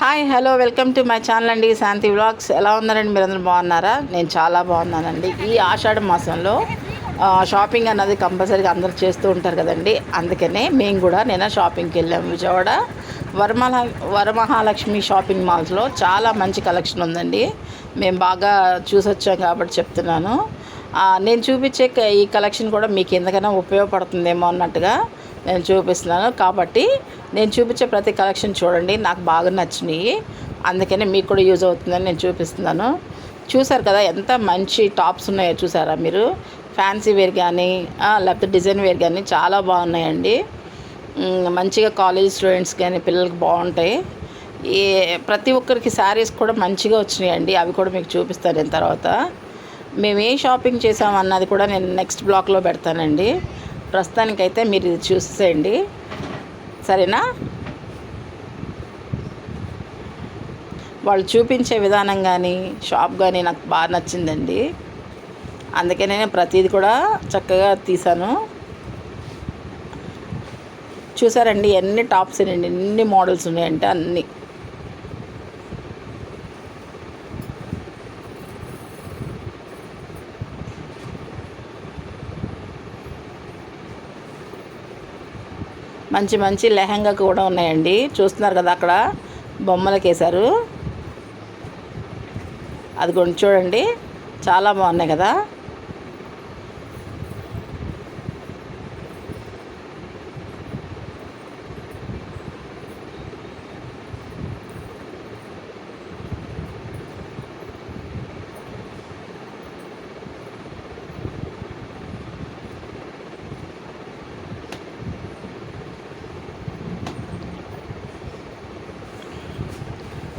Hi hello welcome to my channel అండి శాంతి vlogs. ఎలా ఉన్నారండి? మీరందరూ బాగున్నారా? నేను చాలా బాగున్నానండి. ఈ ఆషాఢ మాసంలో షాపింగ్ అన్నది కంపల్సరీగా అందరూ చేస్తూ ఉంటారు కదండి. అందుకనే మేము కూడా నేను షాపింగ్కి వెళ్ళాము. విజయవాడ వరమహాలక్ష్మి షాపింగ్ మాల్స్లో చాలా మంచి కలెక్షన్ ఉందండి. మేము బాగా చూసొచ్చాం కాబట్టి చెప్తున్నాను. నేను చూపించే ఈ కలెక్షన్ కూడా మీకు ఎందుకైనా ఉపయోగపడుతుందేమో అన్నట్టుగా నేను చూపిస్తున్నాను. కాబట్టి నేను చూపించే ప్రతి కలెక్షన్ చూడండి, నాకు బాగా నచ్చినాయి. అందుకని మీకు కూడా యూజ్ అవుతుందని నేను చూపిస్తున్నాను. చూసారు కదా ఎంత మంచి టాప్స్ ఉన్నాయో చూసారా మీరు? ఫ్యాన్సీ వేర్ కానీ లేకపోతే డిజైన్ వేర్ కానీ చాలా బాగున్నాయండి. మంచిగా కాలేజ్ స్టూడెంట్స్ కానీ పిల్లలకి బాగుంటాయి. ప్రతి ఒక్కరికి శారీస్ కూడా మంచిగా వచ్చినాయండి. అవి కూడా మీకు చూపిస్తాను నేను తర్వాత. మేము ఏ షాపింగ్ చేసామన్నది కూడా నేను నెక్స్ట్ బ్లాక్లో పెడతానండి. ప్రస్తుతానికైతే మీరు ఇది చూసేయండి, సరేనా? వాళ్ళు చూపించే విధానం కానీ షాప్ కానీ నాకు బాగా నచ్చిందండి. అందుకే నేను ప్రతిదీ కూడా చక్కగా తీసాను. చూసారండి ఎన్ని టాప్స్ అండి, ఎన్ని మోడల్స్ ఉన్నాయంటే అన్నీ. మంచి మంచి లెహంగా కూడా ఉన్నాయండి. చూస్తున్నారు కదా అక్కడ బొమ్మలకు వేశారు. అది కూడా చూడండి, చాలా బాగున్నాయి కదా.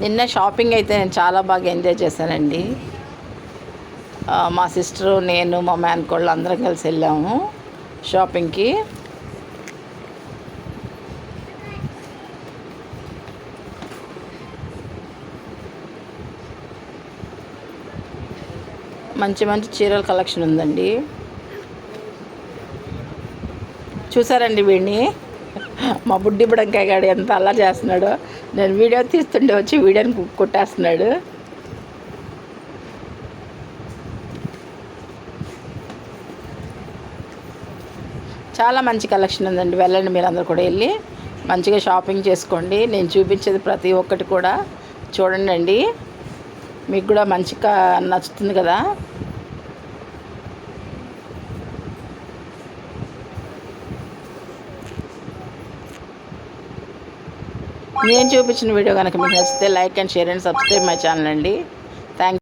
నిన్న షాపింగ్ అయితే నేను చాలా బాగా ఎంజాయ్ చేశానండి. మా సిస్టరు, నేను, మా మేనకోళ్ళు అందరం కలిసి వెళ్ళాము షాపింగ్కి. మంచి మంచి చీరల కలెక్షన్ ఉందండి. చూసారండి వీడిని, మా బుడ్డి బుడంకాయ గాడు ఎంత అలా చేస్తున్నాడో. నేను వీడియో తీస్తుండే వచ్చి వీడియోని కొట్టేస్తున్నాడు. చాలా మంచి కలెక్షన్ ఉందండి. వెళ్ళండి మీరు అందరు కూడా వెళ్ళి మంచిగా షాపింగ్ చేసుకోండి. నేను చూపించేది ప్రతి ఒక్కటి కూడా చూడండి అండి, మీకు కూడా మంచిగా నచ్చుతుంది కదా. నేను చూపించిన వీడియో కనుక మీకు నచ్చితే like and share and subscribe my channel అండి.